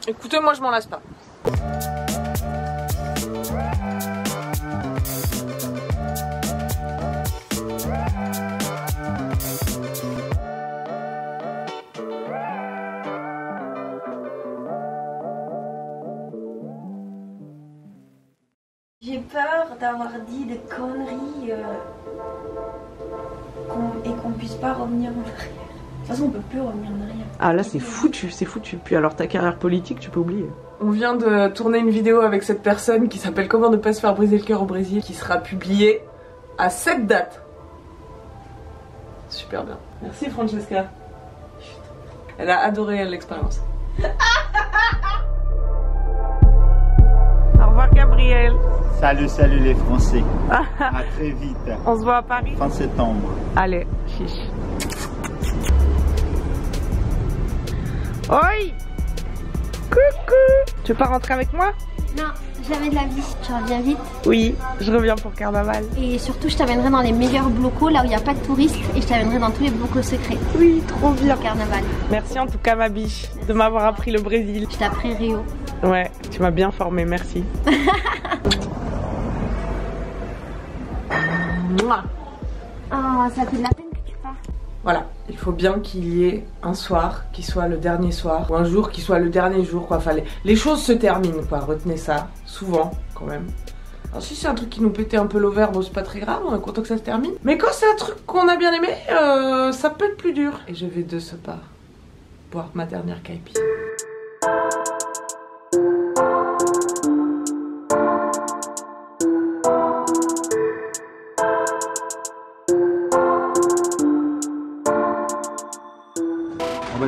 Écoutez, moi je m'en lasse pas. J'ai peur d'avoir dit des conneries et qu'on puisse pas revenir en arrière. De toute façon, on peut plus revenir en arrière. Ah là, c'est foutu, c'est foutu. Puis alors ta carrière politique, tu peux oublier. On vient de tourner une vidéo avec cette personne qui s'appelle Comment ne pas se faire briser le cœur au Brésil, qui sera publiée à cette date. Super bien. Merci Francesca. Elle a adoré l'expérience. Au revoir Gabriel. Salut, salut les Français. À très vite. On se voit à Paris. Fin septembre. Allez, chiche. Oi! Coucou! Tu veux pas rentrer avec moi? Non, jamais de la vie. Tu reviens vite. Oui, je reviens pour carnaval. Et surtout, je t'amènerai dans les meilleurs blocos, là où il n'y a pas de touristes. Et je t'amènerai dans tous les blocos secrets. Oui, trop bien. Carnaval. Merci en tout cas ma biche de m'avoir appris le Brésil. Je t'ai appris Rio. Ouais, tu m'as bien formée, merci. Oh, ça fait de la peine que tu pars. Voilà, il faut bien qu'il y ait un soir qui soit le dernier soir, ou un jour qui soit le dernier jour, quoi. Enfin, les choses se terminent, quoi. Retenez ça, souvent, quand même. Alors si c'est un truc qui nous pétait un peu l'ovaire, bon c'est pas très grave, on est content que ça se termine. Mais quand c'est un truc qu'on a bien aimé, ça peut être plus dur. Et je vais de ce pas boire ma dernière caipi.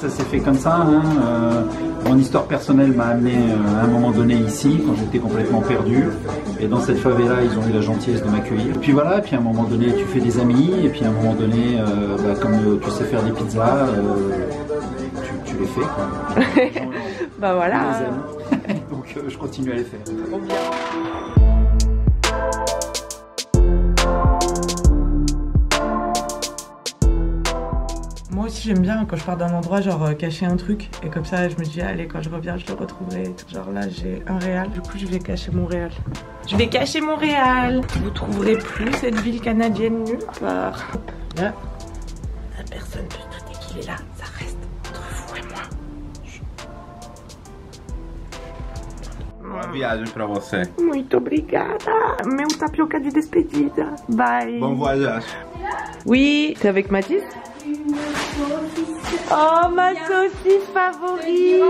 Ça s'est fait comme ça. Hein. Mon histoire personnelle m'a amené à un moment donné ici, quand j'étais complètement perdu. Et dans cette favela, ils ont eu la gentillesse de m'accueillir. Et puis voilà, puis à un moment donné, tu fais des amis. Et puis à un moment donné, comme tu sais faire des pizzas, tu les fais. Quoi. Bah voilà. Donc je continue à les faire. Trop bien. Moi aussi j'aime bien quand je pars d'un endroit genre cacher un truc et comme ça je me dis allez quand je reviens je le retrouverai. Genre là j'ai un réal, du coup je vais cacher Montréal. Je vais cacher Montréal. Vous trouverez plus cette ville canadienne nulle part. Là, la personne peut se douter qu'il est là, ça reste entre vous et moi. Boa viagem pra você. Muito obrigada. Meu tapioca de despedida. Bye. Bon voyage. Oui, t'es avec Mathis? Oh ma saucisse favorite.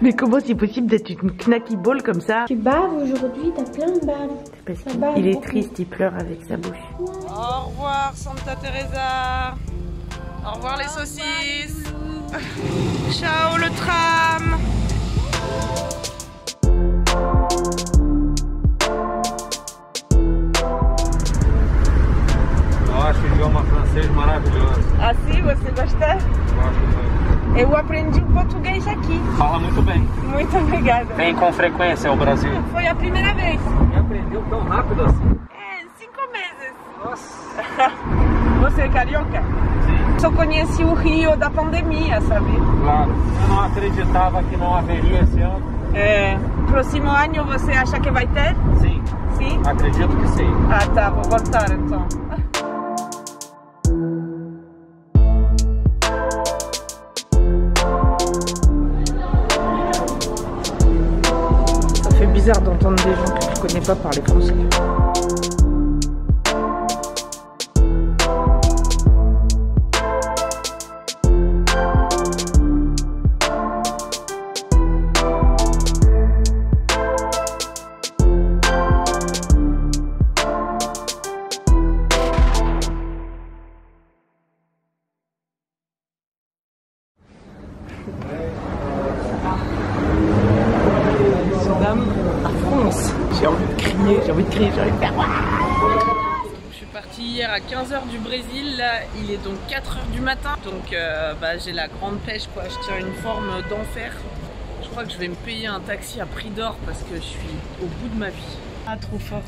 Mais comment c'est possible d'être une knacky ball comme ça? Tu baves aujourd'hui, t'as plein de baves. Parce qu'il est triste, il pleure avec sa bouche. Au revoir Santa Teresa. Au revoir les saucisses. Ciao le tram. Acho o idioma francês maravilhoso. Assim você gosta? Gosto muito. Eu aprendi o português aqui. Fala muito bem. Muito obrigada. Vem com frequência ao Brasil. Foi a primeira vez. E aprendeu tão rápido assim? É, 5 meses. Nossa. Você é carioca? Sim. Só conheci o Rio da pandemia, sabe? Claro. Eu não acreditava que não haveria esse ano. É. Próximo ano você acha que vai ter? Sim. Sim? Acredito que sim. Ah tá, vou voltar então. Ça fait bizarre d'entendre des gens que tu connais pas parler français. J'ai envie de crier, j'ai envie de faire waouh. Je suis partie hier à 15 h du Brésil, là il est donc 4 h du matin. Donc j'ai la grande pêche quoi, je tiens une forme d'enfer. Je crois que je vais me payer un taxi à prix d'or parce que je suis au bout de ma vie. Ah trop fort.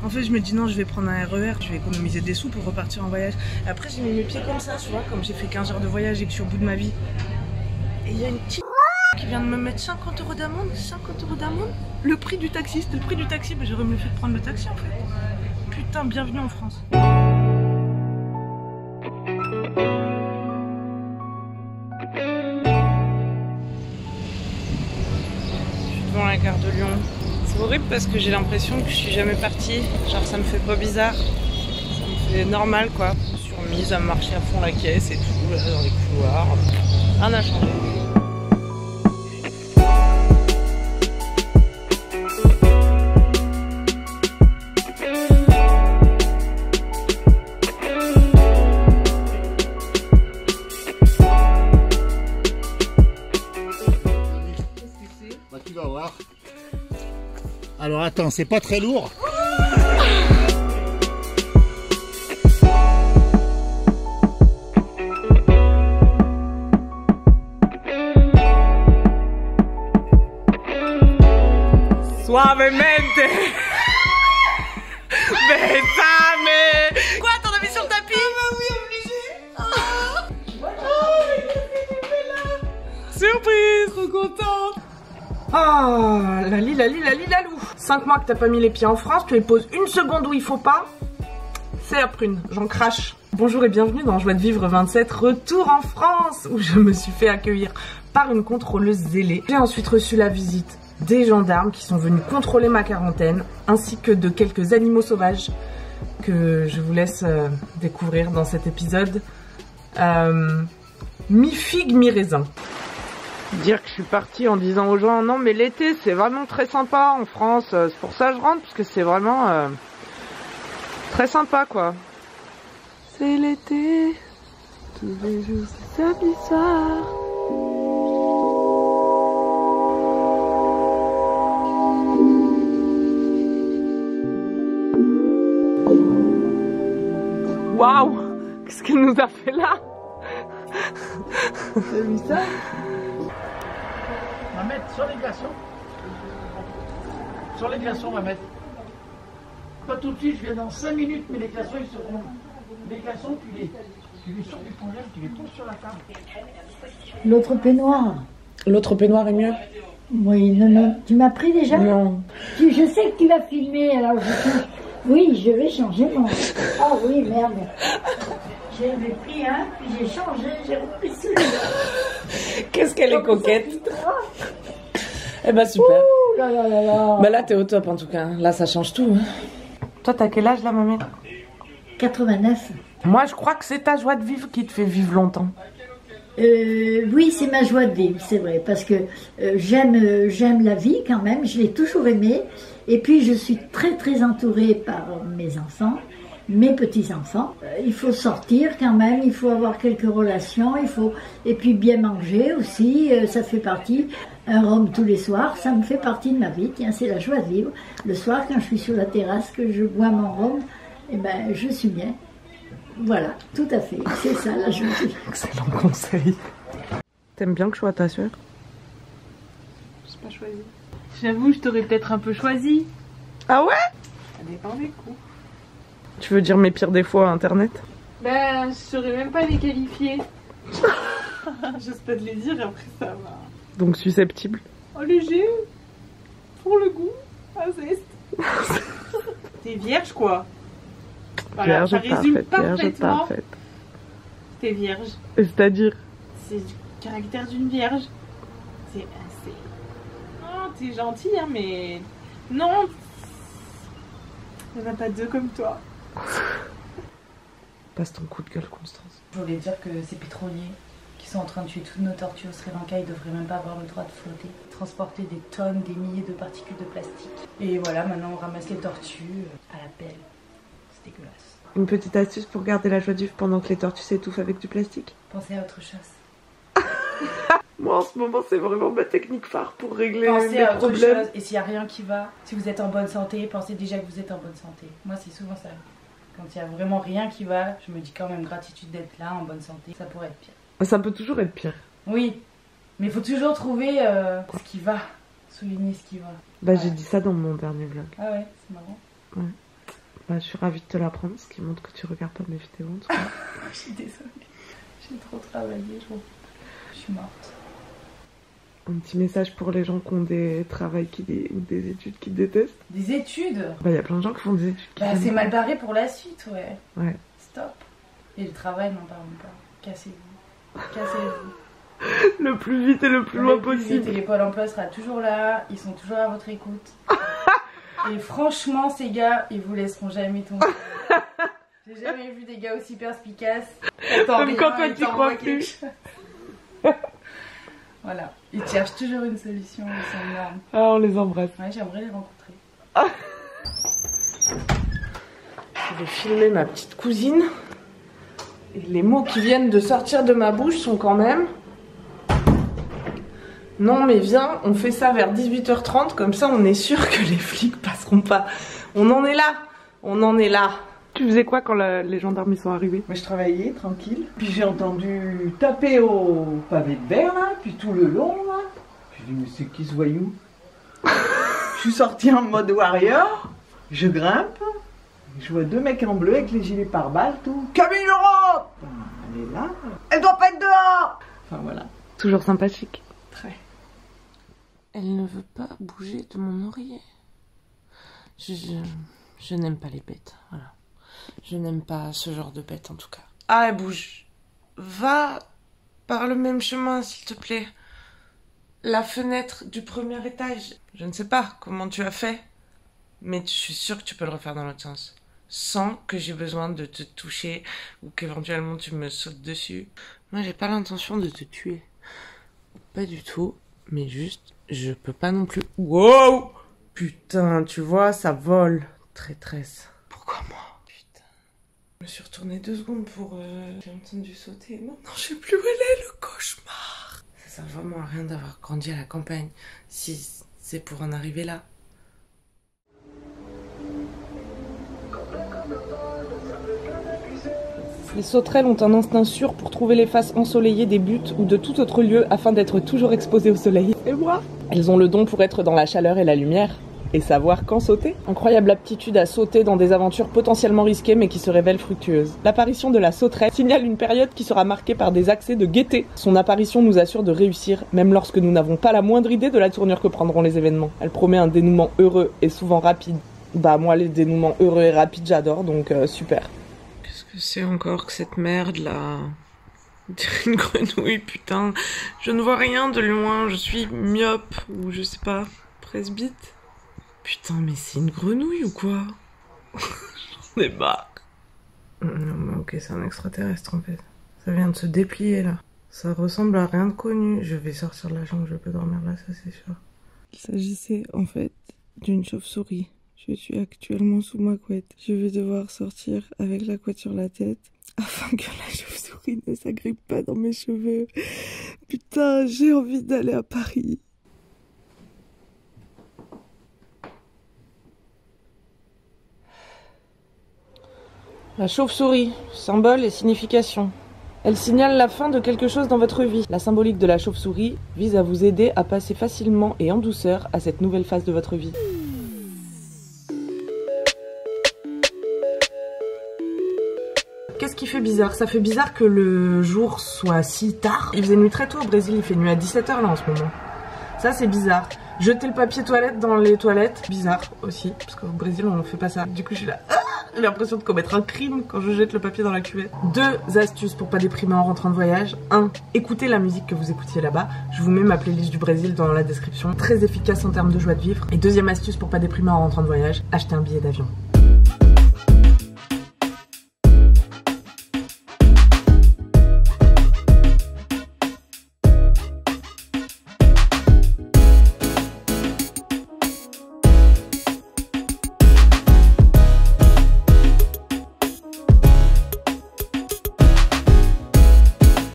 En fait je me dis non je vais prendre un RER, je vais économiser des sous pour repartir en voyage. Et après j'ai mis mes pieds comme ça tu vois, comme j'ai fait 15 heures de voyage et que je suis au bout de ma vie. Et il y a une petite qui viens de me mettre 50 € d'amende. 50 € d'amende. Le prix du taxi, c'était le prix du taxi. Mais j'aurais mieux fait de prendre le taxi en fait. Putain, bienvenue en France. Je suis devant la gare de Lyon. C'est horrible parce que j'ai l'impression que je suis jamais partie. Genre ça me fait pas bizarre. Ça me fait normal quoi. Je me suis remise à marcher à fond la caisse et tout, là, dans les couloirs. Rien n'a changé. Bah tu vas voir. Alors attends, c'est pas très lourd. Suavemente. Besame. Quoi, t'en as mis sur le tapis? Ah bah oui, obligé. Oh, mais qu'est-ce que tu fais là? Surprise, trop contente. Ah, Lali, lalou. 5 mois que t'as pas mis les pieds en France, tu les poses une seconde où il faut pas. C'est la prune, j'en crache. Bonjour et bienvenue dans Joie de Vivre 27, retour en France, où je me suis fait accueillir par une contrôleuse zélée. J'ai ensuite reçu la visite des gendarmes qui sont venus contrôler ma quarantaine, ainsi que de quelques animaux sauvages que je vous laisse découvrir dans cet épisode. Mi-figue, mi-raisin. Dire que je suis partie en disant aux gens non mais l'été c'est vraiment très sympa en France, c'est pour ça que je rentre parce que c'est vraiment très sympa quoi. C'est l'été, tous les jours c'est samedi soir. Waouh, qu'est-ce qu'elle nous a fait là? T'as vu ça? On va mettre sur les glaçons. Sur les glaçons, on va mettre. Pas tout de suite, je viens dans 5 minutes, mais les glaçons, ils seront. Les glaçons, tu les sors du congèle, tu les poses sur la table. L'autre peignoir. L'autre peignoir est mieux? Oui, non. Tu m'as pris déjà? Non. Je sais que tu vas filmer, alors oui, je vais changer mon. Ah oui, merde. J'avais pris un, puis j'ai changé, j'ai repris celui-là. Qu'est-ce qu'elle est coquette. Eh ben super. Ouh là là là là. Bah là t'es au top en tout cas, là ça change tout. Hein. Toi t'as quel âge là mamie? 89. Moi je crois que c'est ta joie de vivre qui te fait vivre longtemps. Oui, c'est ma joie de vivre, c'est vrai, parce que j'aime la vie quand même, je l'ai toujours aimée, et puis je suis très très entourée par mes enfants, mes petits-enfants. Il faut sortir quand même, il faut avoir quelques relations, et puis bien manger aussi, ça fait partie. Un rhum tous les soirs, ça me fait partie de ma vie, tiens, c'est la joie de vivre. Le soir, quand je suis sur la terrasse, que je bois mon rhum, eh ben, je suis bien. Voilà, tout à fait, c'est ça la joie de vivre. Excellent conseil. T'aimes bien que je sois ta soeur? Je pas choisi. J'avoue, je t'aurais peut-être un peu choisi. Ah ouais? Ça dépend des coups. Tu veux dire mes pires défauts à internet? Ben, je saurais même pas les qualifier. J'ose pas te les dire et après ça va. Donc susceptible? Oh léger, pour le goût, zeste. T'es vierge quoi? Voilà, vierge ça résume parfaitement. T'es vierge. C'est-à-dire? C'est le caractère d'une vierge. C'est assez... Oh, t'es gentille hein, mais... Non. Il n'y en a pas deux comme toi. Passe ton coup de gueule, Constance. Je voulais dire que ces pétroliers qui sont en train de tuer toutes nos tortues au Sri Lanka, ils devraient même pas avoir le droit de flotter. Transporter des tonnes, des milliers de particules de plastique. Et voilà, maintenant on ramasse les tortues à la pelle. C'est dégueulasse. Une petite astuce pour garder la joie de vivre pendant que les tortues s'étouffent avec du plastique? Pensez à autre chose. Moi en ce moment c'est vraiment ma technique phare pour régler pensez mes à autre problèmes. chose. Et s'il n'y a rien qui va, si vous êtes en bonne santé, pensez déjà que vous êtes en bonne santé. Moi c'est souvent ça. Quand il n'y a vraiment rien qui va, je me dis quand même gratitude d'être là, en bonne santé. Ça pourrait être pire. Ça peut toujours être pire. Oui, mais il faut toujours trouver ce qui va. Souligner ce qui va. Bah ouais. J'ai dit ça dans mon dernier vlog. Ah ouais, c'est marrant. Ouais. Bah je suis ravie de te l'apprendre, ce qui montre que tu regardes pas mes vidéos en tout cas. Je suis désolée. J'ai trop travaillé, je suis morte. Un petit message pour les gens qui ont des travails ou des études qu'ils détestent. Des études? Bah, y a plein de gens qui font des études. Bah, c'est mal barré pour la suite, ouais. Ouais. Stop. Et le travail, n'en parlons pas. Cassez-vous. Cassez-vous. Le plus vite et le plus loin possible. Et les Pôle emploi sera toujours là. Ils sont toujours à votre écoute. Et franchement, ces gars, ils vous laisseront jamais tomber. J'ai jamais vu des gars aussi perspicaces. Comme quand toi tu crois plus. Voilà, ils cherchent toujours une solution, ils sont énormes. Ah, on les embrasse. Ouais, j'aimerais les rencontrer. Je vais filmer ma petite cousine. Et les mots qui viennent de sortir de ma bouche sont quand même... Non mais viens, on fait ça vers 18h30, comme ça on est sûr que les flics passeront pas. On en est là, on en est là. Tu faisais quoi quand les gendarmes sont arrivés? Mais je travaillais tranquille, puis j'ai entendu taper au pavé de verre là, puis tout le long là. J'ai dit mais c'est qui ce voyou? Je suis sortie en mode warrior, je grimpe, je vois deux mecs en bleu avec les gilets pare-balles, tout. Camille Laurent! Elle est là, elle doit pas être dehors! Enfin voilà. Toujours sympathique. Très. Elle ne veut pas bouger de mon oreiller. Je n'aime pas les bêtes, voilà. Je n'aime pas ce genre de bête en tout cas. Ah, elle bouge. Va par le même chemin, s'il te plaît. La fenêtre du premier étage. Je ne sais pas comment tu as fait, mais je suis sûre que tu peux le refaire dans l'autre sens. Sans que j'ai besoin de te toucher ou qu'éventuellement tu me sautes dessus. Moi, j'ai pas l'intention de te tuer. Pas du tout, mais juste, je peux pas non plus... Wow! Putain, tu vois, ça vole. Traîtresse. Pourquoi moi? Je me suis retournée 2 secondes pour... J'ai entendu sauter. Maintenant, je sais plus où elle est, le cauchemar. Ça sert vraiment à rien d'avoir grandi à la campagne, si c'est pour en arriver là. Les sauterelles ont un instinct sûr pour trouver les faces ensoleillées des buttes ou de tout autre lieu afin d'être toujours exposées au soleil. Et moi? Elles ont le don pour être dans la chaleur et la lumière. Et savoir quand sauter. Incroyable aptitude à sauter dans des aventures potentiellement risquées mais qui se révèlent fructueuses. L'apparition de la sauterelle signale une période qui sera marquée par des accès de gaieté. Son apparition nous assure de réussir, même lorsque nous n'avons pas la moindre idée de la tournure que prendront les événements. Elle promet un dénouement heureux et souvent rapide. Bah moi les dénouements heureux et rapides j'adore, donc super. Qu'est-ce que c'est encore que cette merde là? Une grenouille, putain. Je ne vois rien de loin, je suis myope ou je sais pas, presbyte. Putain, mais c'est une grenouille ou quoi? J'en ai marre. Ok, c'est un extraterrestre en fait. Ça vient de se déplier là. Ça ressemble à rien de connu. Je vais sortir de la chambre, je peux dormir là, ça c'est sûr. Il s'agissait en fait d'une chauve-souris. Je suis actuellement sous ma couette. Je vais devoir sortir avec la couette sur la tête afin que la chauve-souris ne s'agrippe pas dans mes cheveux. Putain, j'ai envie d'aller à Paris. La chauve-souris, symbole et signification. Elle signale la fin de quelque chose dans votre vie. La symbolique de la chauve-souris vise à vous aider à passer facilement et en douceur à cette nouvelle phase de votre vie. Qu'est-ce qui fait bizarre? Ça fait bizarre que le jour soit si tard. Il faisait nuit très tôt au Brésil, il fait nuit à 17h là en ce moment. Ça c'est bizarre. Jeter le papier toilette dans les toilettes, bizarre aussi, parce qu'au Brésil on ne fait pas ça. Du coup je suis là, j'ai l'impression de commettre un crime quand je jette le papier dans la cuvette. 2 astuces pour pas déprimer en rentrant de voyage. 1. Écoutez la musique que vous écoutiez là-bas. Je vous mets ma playlist du Brésil dans la description. Très efficace en termes de joie de vivre. Et 2e astuce pour pas déprimer en rentrant de voyage, acheter un billet d'avion.